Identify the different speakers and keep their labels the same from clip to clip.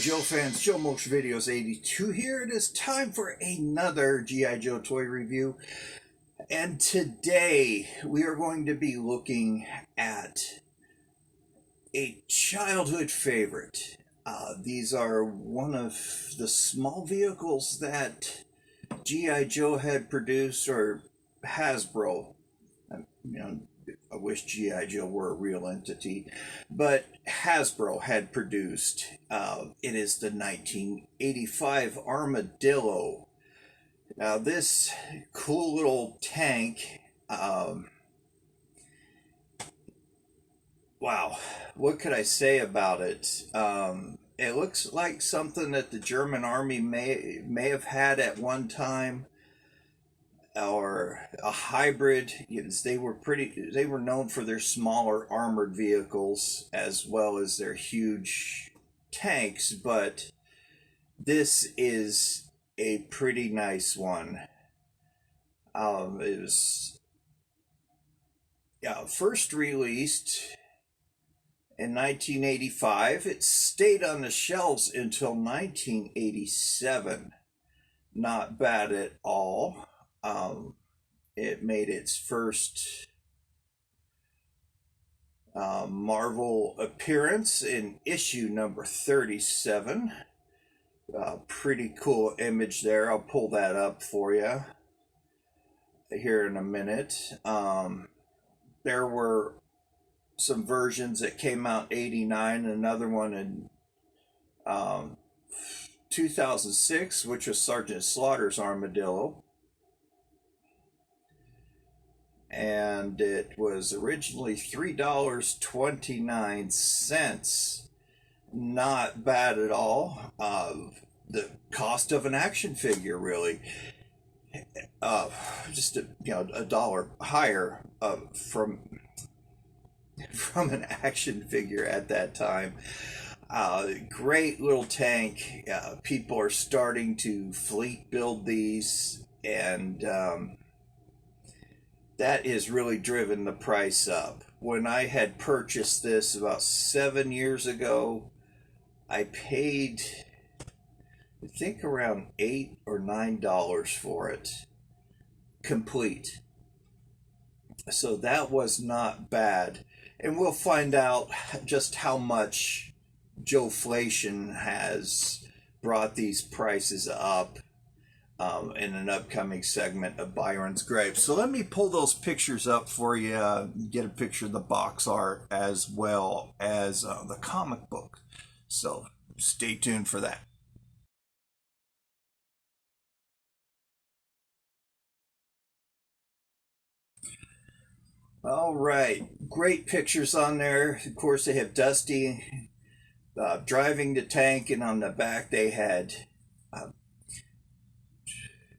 Speaker 1: Joe fans, Joe Motion Videos 82 here. It is time for another G.I. Joe toy review. And today we are going to be looking at a childhood favorite. These are one of the small vehicles that G.I. Joe had produced, or Hasbro. I wish G.I. Joe were a real entity, but Hasbro had produced. It is the 1985 Armadillo. Now, this cool little tank, wow, what could I say about it? It looks like something that the German army may have had at one time, or a hybrid. They were known for their smaller armored vehicles as well as their huge tanks, but this is a pretty nice one. It was first released in 1985. It stayed on the shelves until 1987. Not bad at all. It made its first Marvel appearance in issue number 37. Pretty cool image there. I'll pull that up for you here in a minute. There were some versions that came out in 89, another one in 2006, which was Sergeant Slaughter's Armadillo. And it was originally $3.29. Not bad at all. The cost of an action figure, really, just a dollar higher from an action figure at that time. Great little tank. People are starting to fleet build these, and that has really driven the price up. When I had purchased this about 7 years ago, I paid, I think, around $8 or $9 for it, complete. So that was not bad. And we'll find out just how much Joe-flation has brought these prices up in an upcoming segment of Byron's Grapes. So let me pull those pictures up for you, get a picture of the box art as well as the comic book. So stay tuned for that. All right, great pictures on there. Of course, they have Dusty driving the tank, and on the back they had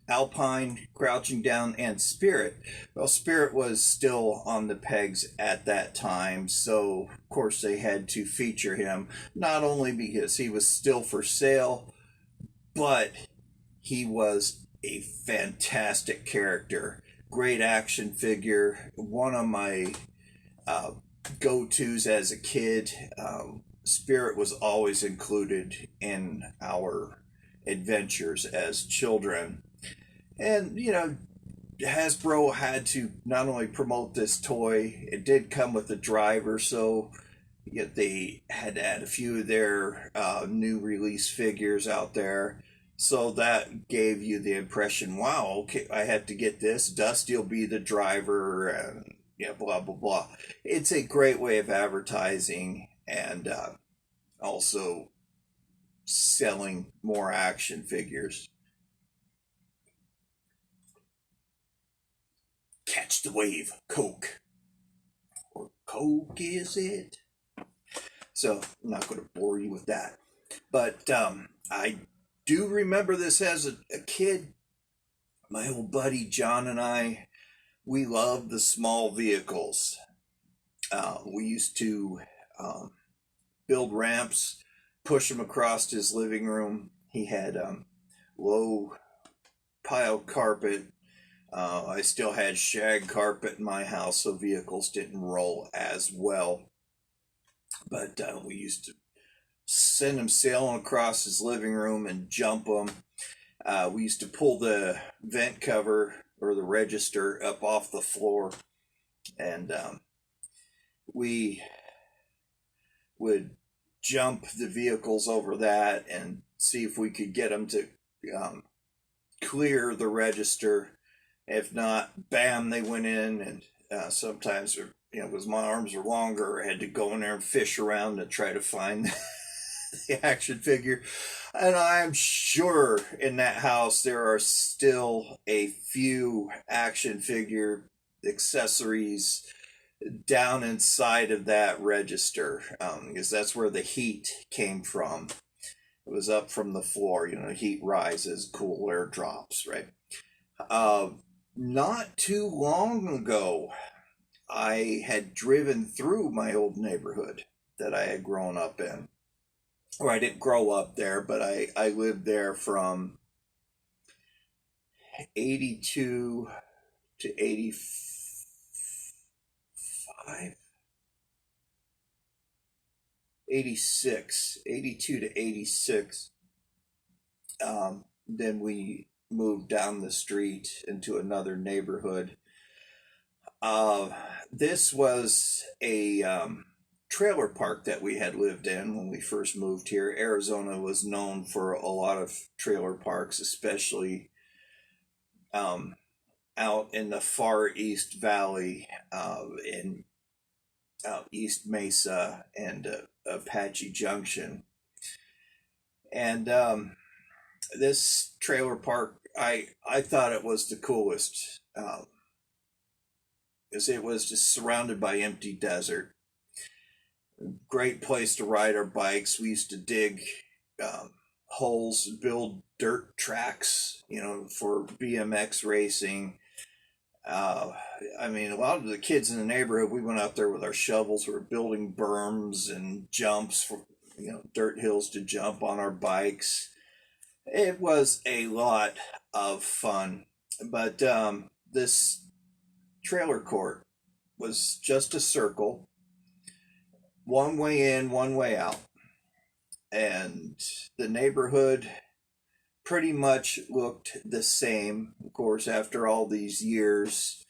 Speaker 1: Alpine crouching down, and Spirit. Well, Spirit was still on the pegs at that time, so of course they had to feature him, not only because he was still for sale, but he was a fantastic character. Great action figure. One of my go-tos as a kid. Spirit was always included in our adventures as children. And, Hasbro had to not only promote this toy, it did come with a driver, so they had to add a few of their new release figures out there. So that gave you the impression, wow, okay, I had to get this. Dusty will be the driver, and blah, blah, blah. It's a great way of advertising and also selling more action figures. Catch the wave, Coke. Or Coke, is it? So I'm not going to bore you with that. But I do remember this as a kid. My old buddy John and I, we loved the small vehicles. We used to build ramps, push them across his living room. He had low pile carpet. I still had shag carpet in my house, so vehicles didn't roll as well. But we used to send them sailing across his living room and jump them. We used to pull the vent cover or the register up off the floor, and we would jump the vehicles over that and see if we could get them to clear the register. If not, bam, they went in. And sometimes, because my arms were longer, I had to go in there and fish around to try to find the action figure. And I'm sure in that house there are still a few action figure accessories down inside of that register, because that's where the heat came from. It was up from the floor. Heat rises, cool air drops, right? Not too long ago, I had driven through my old neighborhood that I had grown up in. Or I didn't grow up there, but I lived there from 82 to 85. 86, 82 to 86. Then we moved down the street into another neighborhood. This was a trailer park that we had lived in when we first moved here. Arizona was known for a lot of trailer parks, especially out in the far East Valley, in East Mesa and Apache Junction. And this trailer park, I thought it was the coolest, because it was just surrounded by empty desert. Great place to ride our bikes. We used to dig holes, build dirt tracks, for BMX racing. A lot of the kids in the neighborhood, we went out there with our shovels. We were building berms and jumps for, dirt hills to jump on our bikes. It was a lot of fun. But this trailer court was just a circle, one way in, one way out. And the neighborhood pretty much looked the same. Of course, after all these years,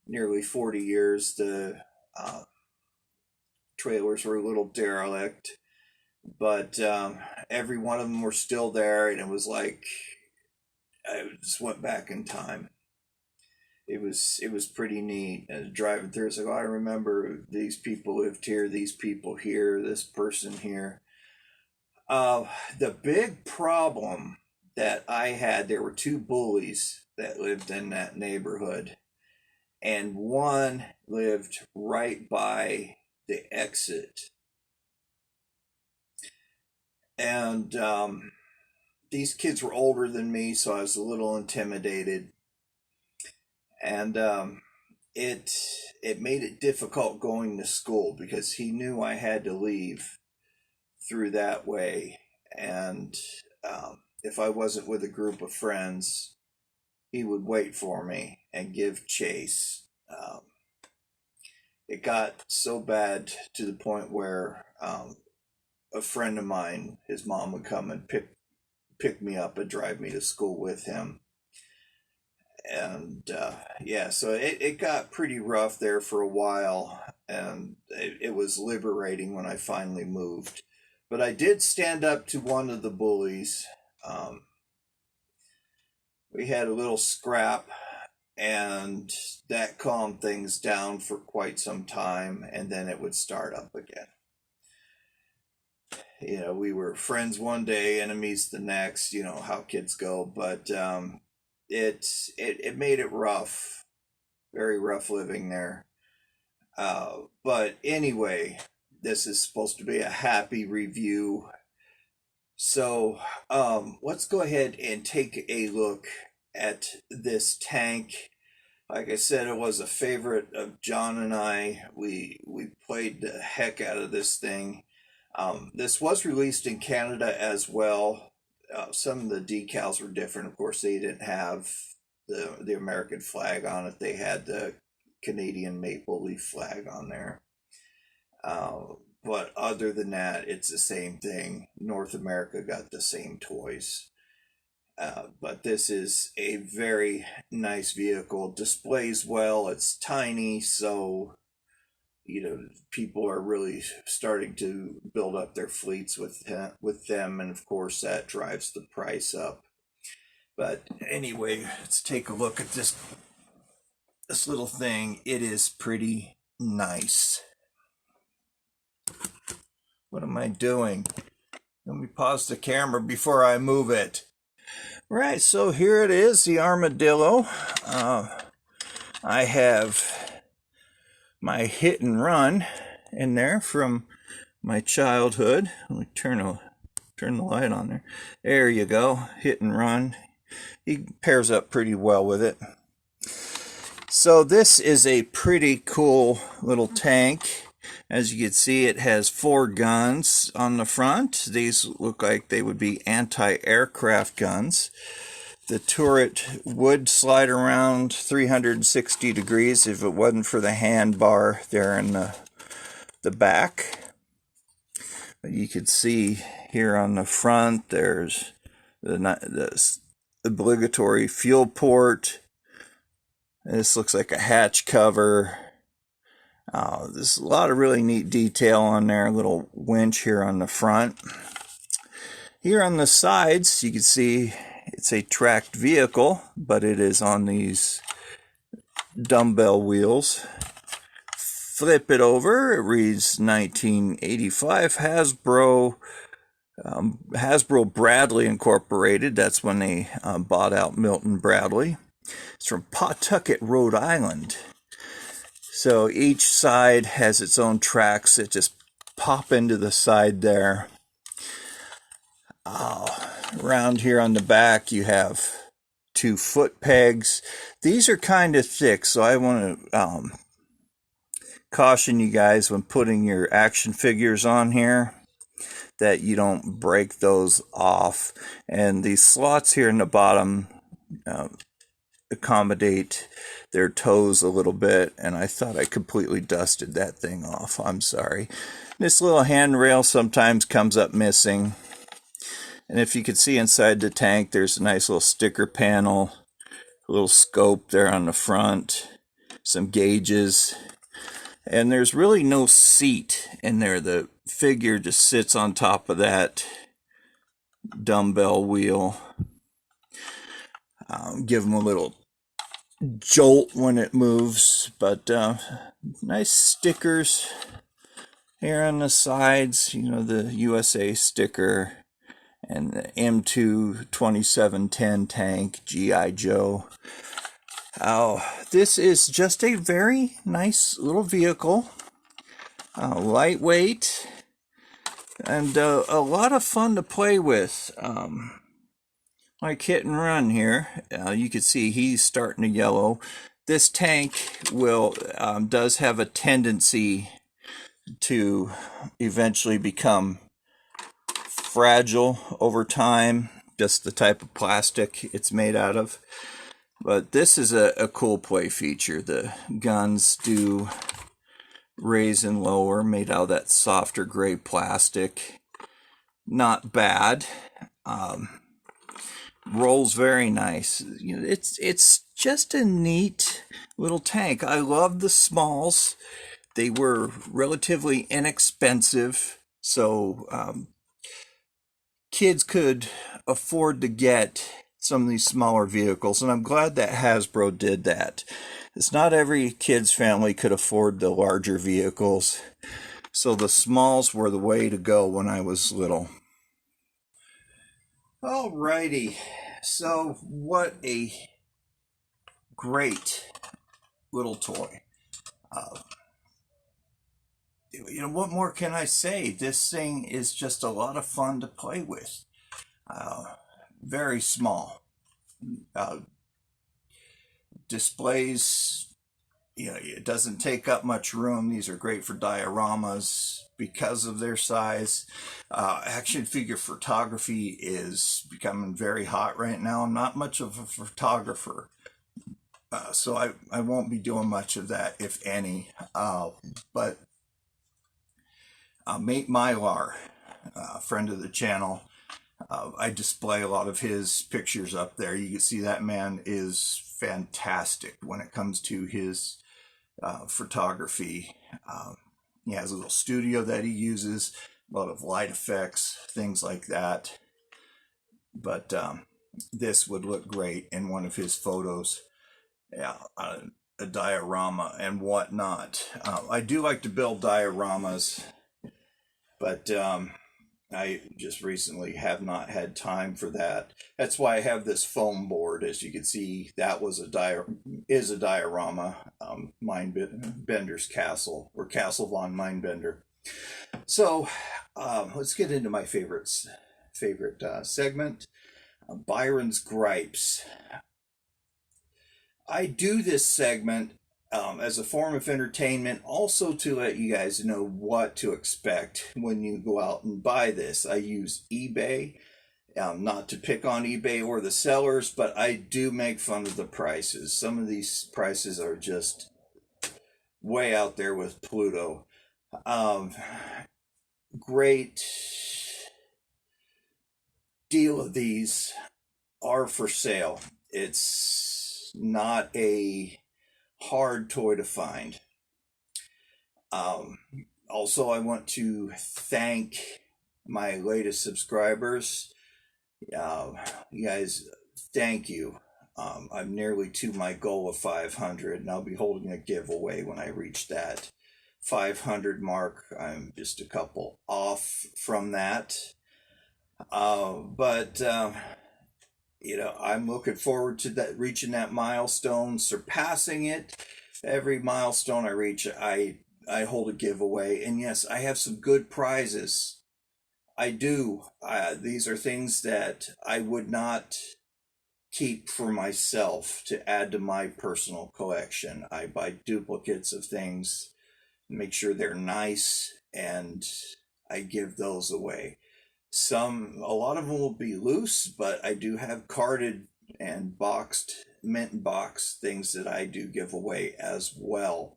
Speaker 1: nearly 40 years, the trailers were a little derelict, but every one of them were still there, and it was like I just went back in time. It was pretty neat. And driving through, it's like, I remember these people lived here, these people here, this person here. The big problem that I had, there were two bullies that lived in that neighborhood, and one lived right by the exit. And these kids were older than me, so I was a little intimidated. And it made it difficult going to school because he knew I had to leave through that way. And if I wasn't with a group of friends, he would wait for me and give chase. It got so bad to the point where a friend of mine, his mom would come and pick me up and drive me to school with him. And so it got pretty rough there for a while, and it was liberating when I finally moved. But I did stand up to one of the bullies. We had a little scrap, and that calmed things down for quite some time, and then it would start up again. We were friends one day, enemies the next, how kids go, but it made it rough, very rough living there. But anyway, this is supposed to be a happy review. So let's go ahead and take a look at this tank. Like I said, it was a favorite of John and I. We played the heck out of this thing. This was released in Canada as well. Some of the decals were different. Of course, they didn't have the American flag on it. They had the Canadian maple leaf flag on there. But other than that, it's the same thing. North America got the same toys. But this is a very nice vehicle. Displays well. It's tiny, so people are really starting to build up their fleets with them, and of course that drives the price up. But anyway, let's take a look at this little thing. It is pretty nice. What am I doing? Let me pause the camera before I move it. Right, so here it is, the Armadillo. I have my hit and run in there from my childhood. Let me turn the light on there. There you go, hit and run. He pairs up pretty well with it. So this is a pretty cool little tank. As you can see, it has 4 guns on the front. These look like they would be anti-aircraft guns. The turret would slide around 360 degrees if it wasn't for the hand bar there in the back. But you can see here on the front, there's the obligatory fuel port. This looks like a hatch cover. There's a lot of really neat detail on there. A little winch here on the front. Here on the sides, you can see it's a tracked vehicle, but it is on these dumbbell wheels. Flip it over, it reads 1985 Hasbro. Hasbro Bradley Incorporated. That's when they bought out Milton Bradley. It's from Pawtucket, Rhode Island. So each side has its own tracks that just pop into the side there. Around here on the back you have 2 foot pegs. These are kind of thick, so I want to caution you guys when putting your action figures on here that you don't break those off. And these slots here in the bottom accommodate their toes a little bit, and I thought I completely dusted that thing off. I'm sorry. This little handrail sometimes comes up missing. And if you can see inside the tank, there's a nice little sticker panel, a little scope there on the front, some gauges, and there's really no seat in there. The figure just sits on top of that dumbbell wheel. Give them a little jolt when it moves, but nice stickers here on the sides, the USA sticker and the M2 2710 tank, G.I. Joe. This is just a very nice little vehicle, lightweight, and a lot of fun to play with. Like hit and run here, you can see he's starting to yellow. This tank does have a tendency to eventually become fragile over time, just the type of plastic it's made out of. But this is a cool play feature. The guns do raise and lower, made out of that softer gray plastic. Not bad. Rolls very nice. It's just a neat little tank. I love the smalls. They were relatively inexpensive, so kids could afford to get some of these smaller vehicles, and I'm glad that Hasbro did that. It's not every kid's family could afford the larger vehicles, so the smalls were the way to go when I was little. Alrighty, so what a great little toy. What more can I say? This thing is just a lot of fun to play with. Very small. Displays, it doesn't take up much room. These are great for dioramas because of their size. Action figure photography is becoming very hot right now. I'm not much of a photographer, so I won't be doing much of that, if any. But Mylar, friend of the channel. I display a lot of his pictures up there. You can see that man is fantastic when it comes to his photography. He has a little studio that he uses, a lot of light effects, things like that. But this would look great in one of his photos. Yeah, a diorama and whatnot. I do like to build dioramas, but I just recently have not had time for that. That's why I have this foam board. As you can see, that was a diorama, Mindbender's Castle, or Castle von Mindbender. So let's get into my favorite segment, Byron's Gripes. I do this segment as a form of entertainment, also to let you guys know what to expect when you go out and buy this. I use eBay, not to pick on eBay or the sellers, but I do make fun of the prices. Some of these prices are just way out there with Pluto. Great deal of these are for sale. It's not a hard toy to find. Also, I want to thank my latest subscribers. You guys, thank you. I'm nearly to my goal of 500, and I'll be holding a giveaway when I reach that 500 mark. I'm just a couple off from that. But I'm looking forward to that, reaching that milestone, surpassing it. Every milestone I reach, I hold a giveaway. And yes, I have some good prizes. I do. These are things that I would not keep for myself to add to my personal collection. I buy duplicates of things, make sure they're nice, and I give those away. A lot of them will be loose, but I do have carded and boxed, mint box things that I do give away as well.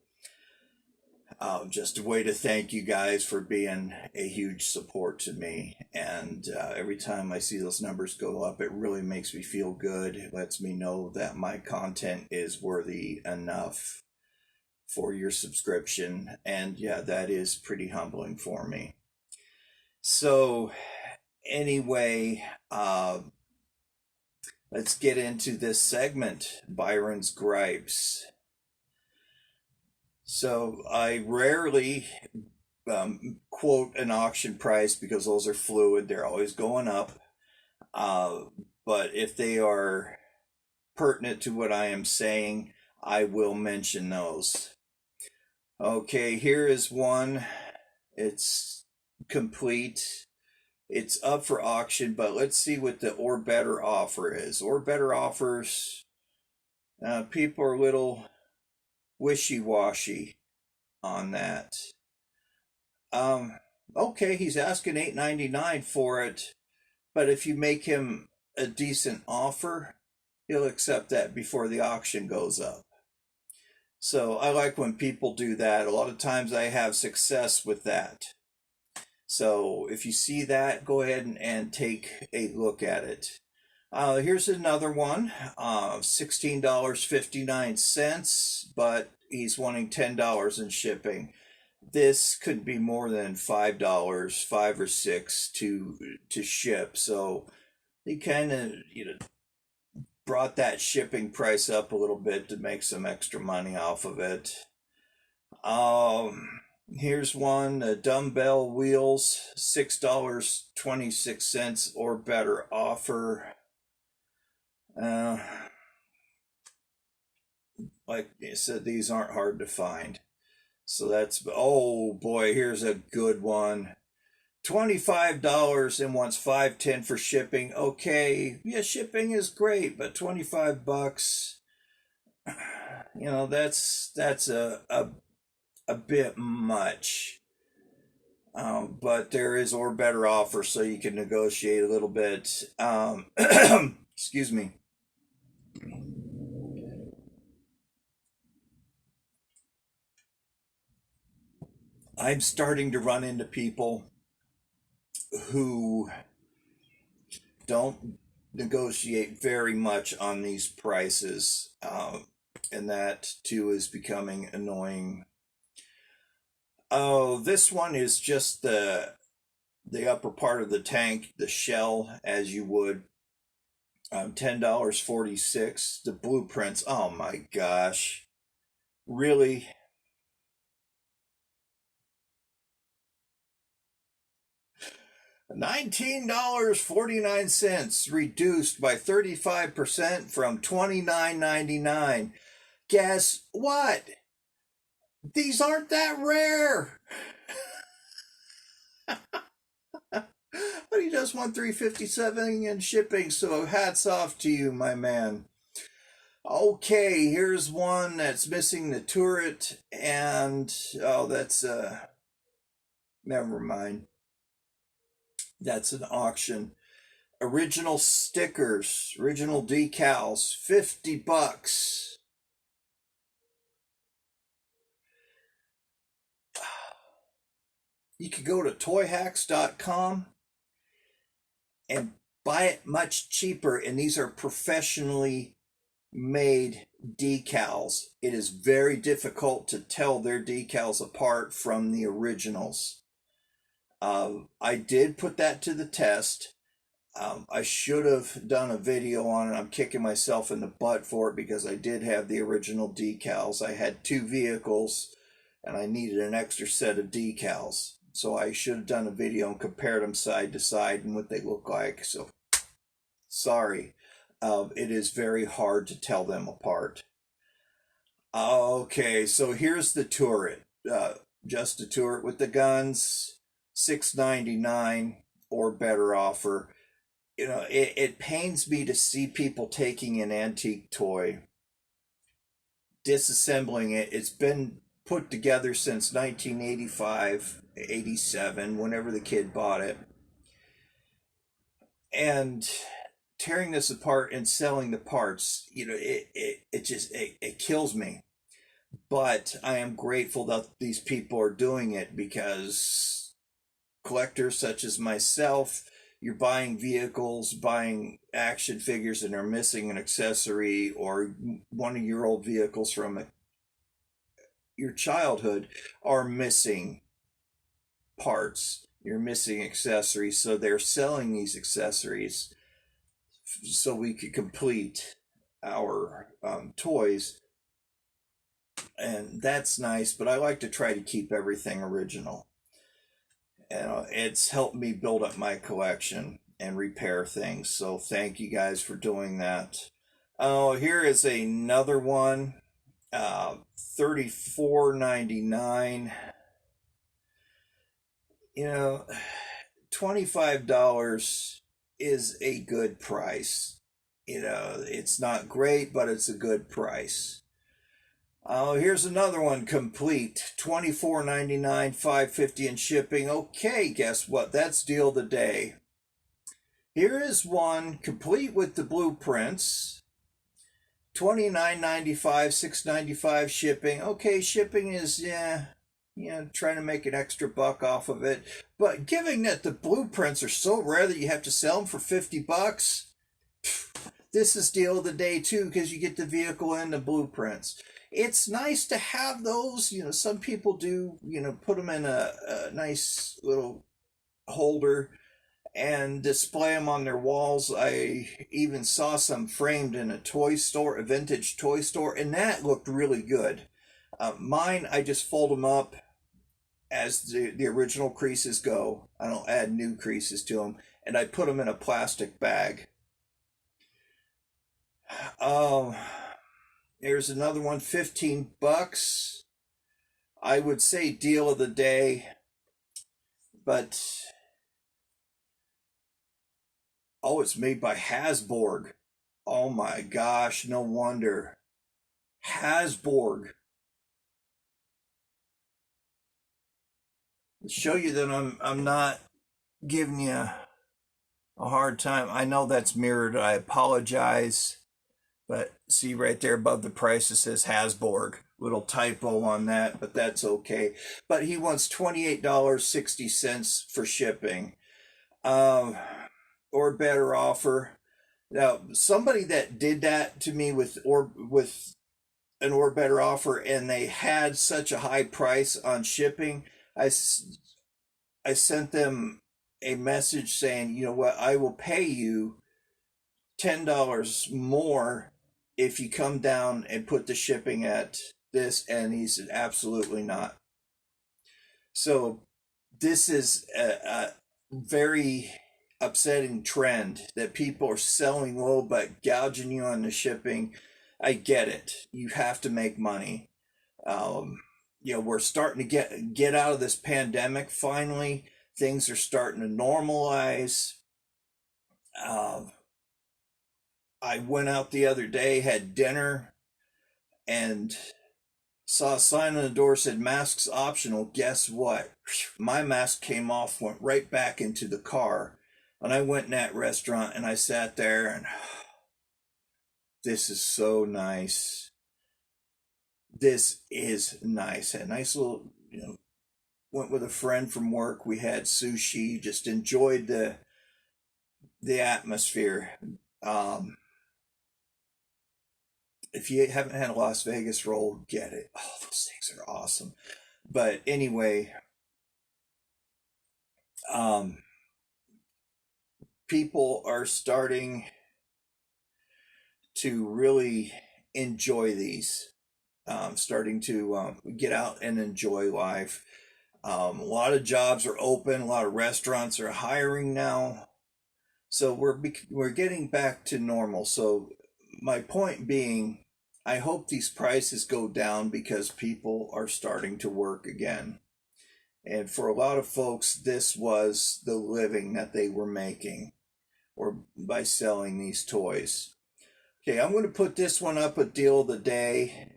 Speaker 1: Just a way to thank you guys for being a huge support to me. And every time I see those numbers go up, it really makes me feel good. It lets me know that my content is worthy enough for your subscription. And yeah, that is pretty humbling for me. So anyway, let's get into this segment, Byron's Gripes. So I rarely quote an auction price because those are fluid. They're always going up. But if they are pertinent to what I am saying, I will mention those. Okay, here is one. It's complete. It's up for auction, but let's see what the or better offer is. Or better offers, people are a little wishy-washy on that. Okay, he's asking $8.99 for it, but if you make him a decent offer, he'll accept that before the auction goes up. So I like when people do that. A lot of times I have success with that. So if you see that, go ahead and take a look at it. Here's another one, $16.59, but he's wanting $10 in shipping. This could be more than $5, $5 or $6 to ship. So he kind of brought that shipping price up a little bit to make some extra money off of it. Here's one, dumbbell wheels, $6.26 or better offer. Like I said, these aren't hard to find. So that's, oh boy, here's a good one. $25 and wants $5.10 for shipping. Okay, yeah, shipping is great, but $25, that's a bit much. But there is or better offer, so you can negotiate a little bit. Excuse me. I'm starting to run into people who don't negotiate very much on these prices, and that too is becoming annoying. Oh, this one is just the upper part of the tank, the shell, as you would. $10.46. The blueprints. Oh my gosh, really? $19.49, reduced by 35% from $29.99. Guess what? These aren't that rare. But he does want $3.57 in shipping, so hats off to you, my man. Okay, here's one that's missing the turret, and oh, that's never mind. That's an auction. Original stickers, original decals, $50. You could go to toyhacks.com and buy it much cheaper, and these are professionally made decals. It is very difficult to tell their decals apart from the originals. I did put that to the test. I should have done a video on it. I'm kicking myself in the butt for it because I did have the original decals. I had two vehicles and I needed an extra set of decals. So I should have done a video and compared them side to side and what they look like. So sorry. It is very hard to tell them apart. Okay, so here's the turret. Just a turret with the guns, $6.99 or better offer. You know, it pains me to see people taking an antique toy, disassembling it. It's been put together since 1985, 87, whenever the kid bought it. And tearing this apart and selling the parts, you know, it kills me. But I am grateful that these people are doing it because collectors such as myself, you're buying vehicles, buying action figures, and are missing an accessory or one of your old vehicles from your childhood are missing parts. You're missing accessories, so they're selling these accessories so we could complete our toys, and that's nice. But I like to try to keep everything original. And it's helped me build up my collection and repair things. So thank you guys for doing that. Oh, here is another one. $34.99. You know, $25 is a good price. You know, it's not great, but it's a good price. Oh, here's another one, complete, $24.99, $5.50 in shipping. Okay, guess what? That's deal of the day. Here is one complete with the blueprints, $29.95, $6.95 shipping. Okay, shipping is trying to make an extra buck off of it. But given that the blueprints are so rare that you have to sell them for $50, this is deal of the day too, because you get the vehicle and the blueprints. It's nice to have those. You know, some people do, put them in a nice little holder and display them on their walls. I even saw some framed in a toy store, a vintage toy store, and that looked really good. Mine, I just fold them up as the original creases go. I don't add new creases to them, and I put them in a plastic bag. Here's another one, $15. I would say deal of the day, but oh, it's made by Hasborg. Oh my gosh, no wonder. Hasborg. To show you that I'm not giving you a hard time. I know that's mirrored. I apologize. But see right there above the price, it says Hasborg. little typo on that, but that's okay. But he wants $28.60 for shipping, or better offer. Now, somebody that did that to me with an or better offer, and they had such a high price on shipping, I sent them a message saying, you know what, I will pay you $10 more if you come down and put the shipping at this. And he said, absolutely not. So this is a very upsetting trend that people are selling low but gouging you on the shipping. I get it. You have to make money. We're starting to get out of this pandemic finally. Things are starting to normalize. I went out the other day, had dinner, and saw a sign on the door said masks optional. Guess what? My mask came off, went right back into the car. And I went in that restaurant and I sat there and this is so nice. This is nice. A nice little, went with a friend from work. We had sushi, just enjoyed the atmosphere. If you haven't had a Las Vegas roll, get it. Oh, those things are awesome. But anyway, people are starting to really enjoy these, starting to get out and enjoy life. A lot of jobs are open. A lot of restaurants are hiring now. So we're getting back to normal. So my point being, I hope these prices go down because people are starting to work again. And for a lot of folks, this was the living that they were making, or by selling these toys. Okay, I'm going to put this one up a deal of the day.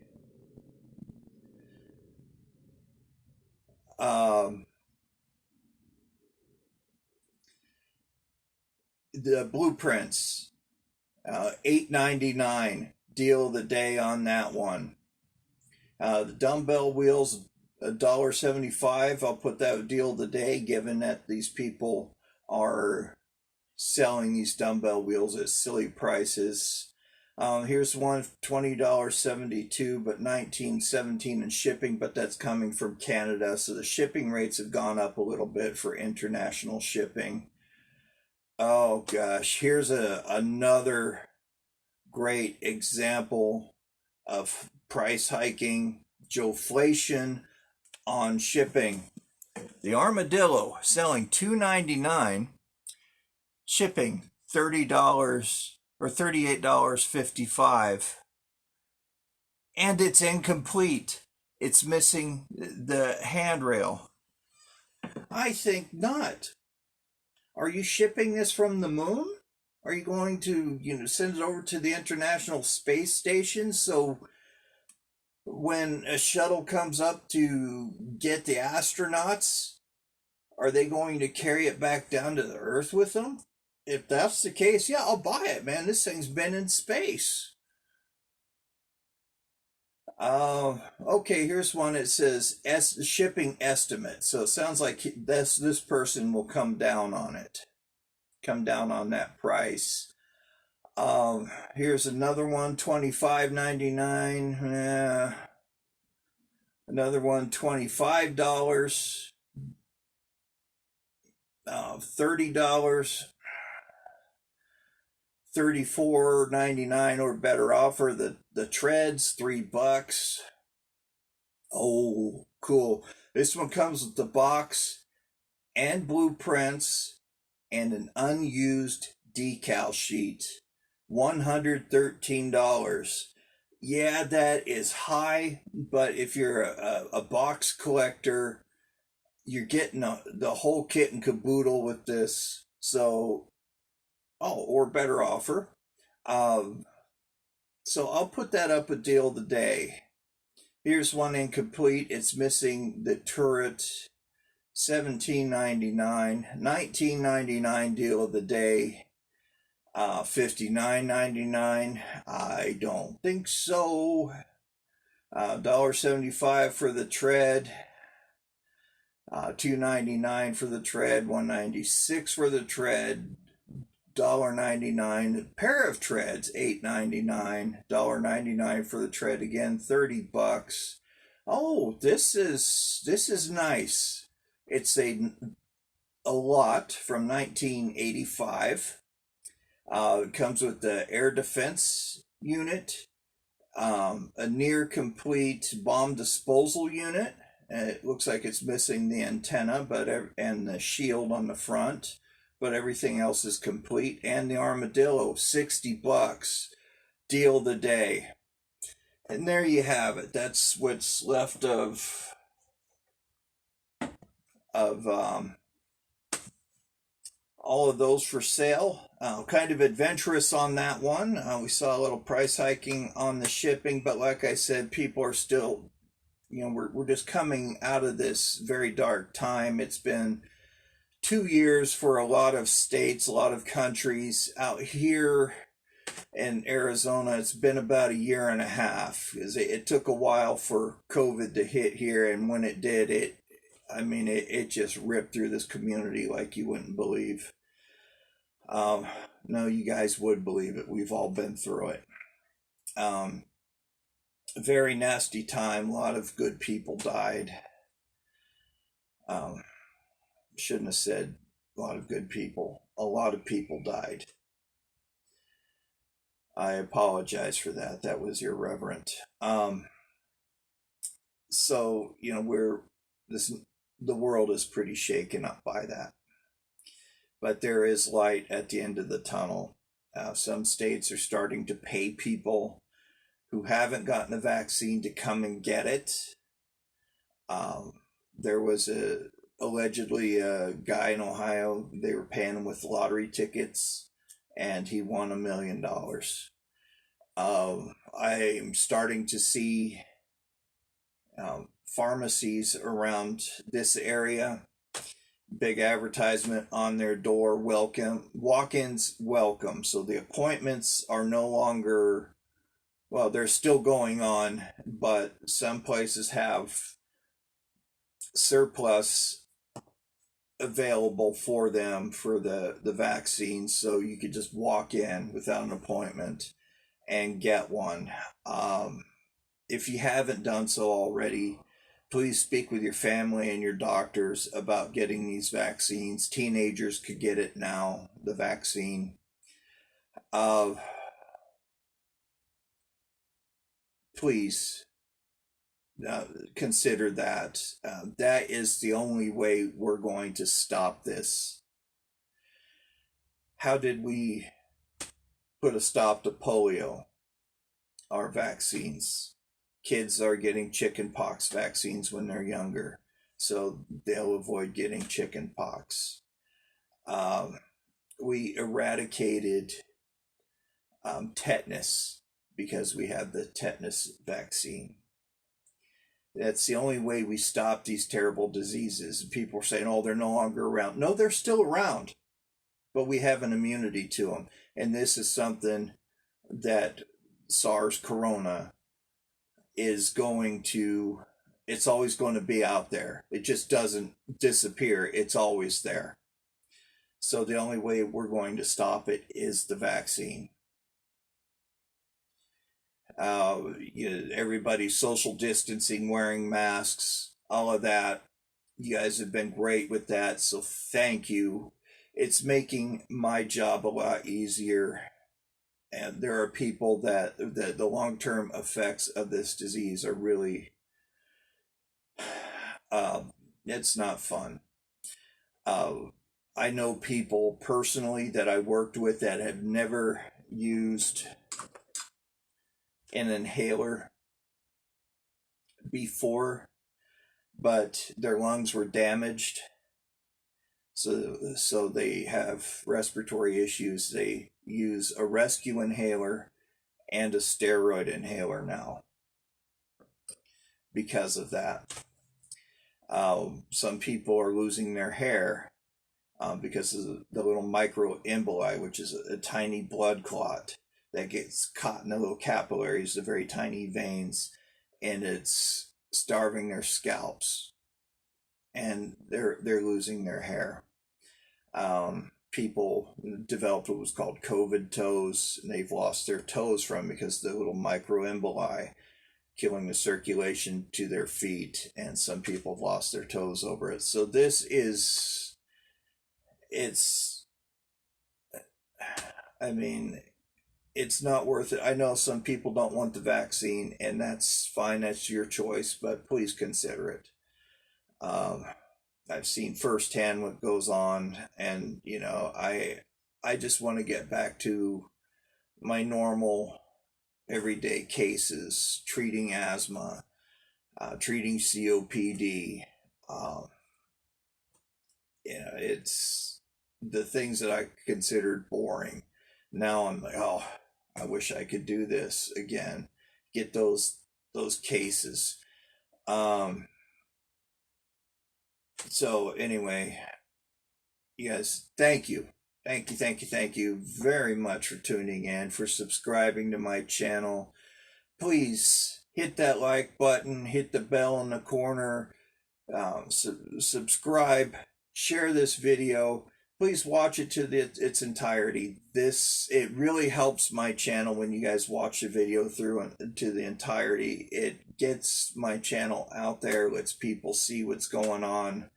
Speaker 1: The blueprints, $8.99 deal of the day on that one. The dumbbell wheels, $1.75. I'll put that deal of the day, given that these people are selling these dumbbell wheels at silly prices. Here's one, $20.72, but $19.17 in shipping, but that's coming from Canada, so the shipping rates have gone up a little bit for international shipping. Oh gosh, here's another great example of price hiking, Joeflation on shipping. The Armadillo selling $2.99, shipping $30 or $38.55, and it's incomplete. It's missing the handrail. I think not. Are you shipping this from the moon? Are you going to, send it over to the International Space Station so when a shuttle comes up to get the astronauts, are they going to carry it back down to the Earth with them? If that's the case, yeah, I'll buy it, man. This thing's been in space. Okay, here's one. It says shipping estimate. So it sounds like this person will come down on it. Come down on that price. Here's another one, $25.99. Another one, $25. $30. $34.99 or better offer. The treads, $3. Oh, cool. This one comes with the box and blueprints and an unused decal sheet. $113. Yeah, that is high, but if you're a box collector, you're getting the whole kit and caboodle with this. So, or better offer. So I'll put that up a deal of the day. Here's one incomplete. It's missing the turret. $17.99. $19.99 deal of the day. $59.99. I don't think so. $1.75 for the tread, $2.99 for the tread, $1.96 for the tread, $1.99 a pair of treads, $8.99, $1.99 for the tread again, $30. Oh, this is nice. It's a lot from 1985. It comes with the air defense unit, a near complete bomb disposal unit. It looks like it's missing the antenna, and the shield on the front, but everything else is complete. And the Armadillo, $60, deal of the day. And there you have it. That's what's left of all of those for sale. Kind of adventurous on that one. We saw a little price hiking on the shipping, but like I said, people are still, we're just coming out of this very dark time. It's been 2 years for a lot of states, a lot of countries. Out here in Arizona, it's been about a year and a half. It took a while for COVID to hit here, and when it did, it just ripped through this community like you wouldn't believe. No, you guys would believe it. We've all been through it. Very nasty time. A lot of good people died. Shouldn't have said a lot of good people. A lot of people died. I apologize for that. That was irreverent. So, the world is pretty shaken up by that. But there is light at the end of the tunnel. Some states are starting to pay people who haven't gotten the vaccine to come and get it. There was allegedly a guy in Ohio, they were paying him with lottery tickets, and he won $1 million. I'm starting to see pharmacies around this area, big advertisement on their door, welcome, walk-ins welcome. So the appointments are no longer, well, they're still going on, but some places have surplus available for them for the vaccine, so you could just walk in without an appointment and get one. If you haven't done so already, please speak with your family and your doctors about getting these vaccines. Teenagers could get it now, the vaccine. Please consider that. That is the only way we're going to stop this. How did we put a stop to polio? Our vaccines. Kids are getting chickenpox vaccines when they're younger, so they'll avoid getting chickenpox. We eradicated tetanus because we had the tetanus vaccine. That's the only way we stop these terrible diseases. People are saying, oh, they're no longer around. No, they're still around, but we have an immunity to them. And this is something that SARS corona is going to, it's always going to be out there. It just doesn't disappear. It's always there. So the only way we're going to stop it is the vaccine. Everybody's social distancing, wearing masks, all of that. You guys have been great with that, so thank you. It's making my job a lot easier. And there are people that the long-term effects of this disease are really, it's not fun. I know people personally that I worked with that have never used an inhaler before, but their lungs were damaged. So they have respiratory issues. They use a rescue inhaler and a steroid inhaler now because of that. Some people are losing their hair because of the little microemboli, which is a tiny blood clot that gets caught in the little capillaries, the very tiny veins, and it's starving their scalps, and they're losing their hair. People developed what was called COVID toes, and they've lost their toes from because the little microemboli killing the circulation to their feet, and some people have lost their toes over it. So this is, it's, I mean, it's not worth it. I know some people don't want the vaccine, and that's fine. That's your choice, but please consider it. I've seen firsthand what goes on, and I just want to get back to my normal everyday cases, treating asthma, treating COPD. It's the things that I considered boring. Now I'm like, oh, I wish I could do this again. Get those cases. So anyway, you guys, thank you. Thank you very much for tuning in, for subscribing to my channel. Please hit that like button, hit the bell in the corner, subscribe, share this video. Please watch it to its entirety. It really helps my channel when you guys watch the video through to the entirety. It gets my channel out there, lets people see what's going on.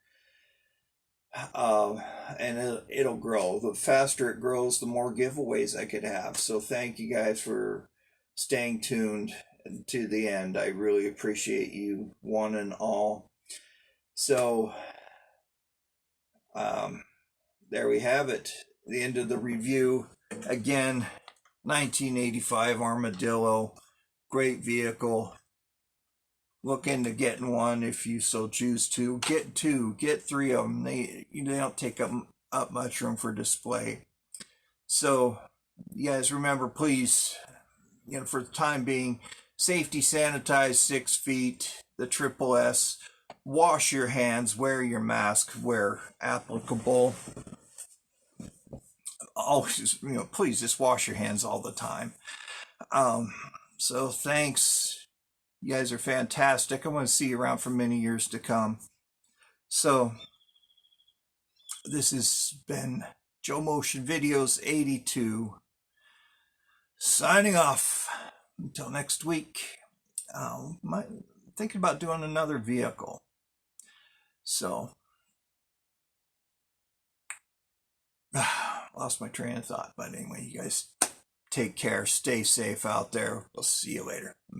Speaker 1: And it'll grow. The faster it grows, the more giveaways I could have. So thank you guys for staying tuned to the end. I really appreciate you, one and all. So there we have it, the end of the review. Again, 1985 Armadillo, great vehicle. Look into getting one if you so choose to. Get two, get three of them. They don't take up much room for display. So you guys remember, please, for the time being, safety sanitize 6 feet, the triple S, wash your hands, wear your mask where applicable. Always, please just wash your hands all the time. So thanks. You guys are fantastic. I want to see you around for many years to come. So this has been Joe Motion Videos 82. Signing off. Until next week. Thinking about doing another vehicle. So lost my train of thought. But anyway, you guys take care. Stay safe out there. We'll see you later.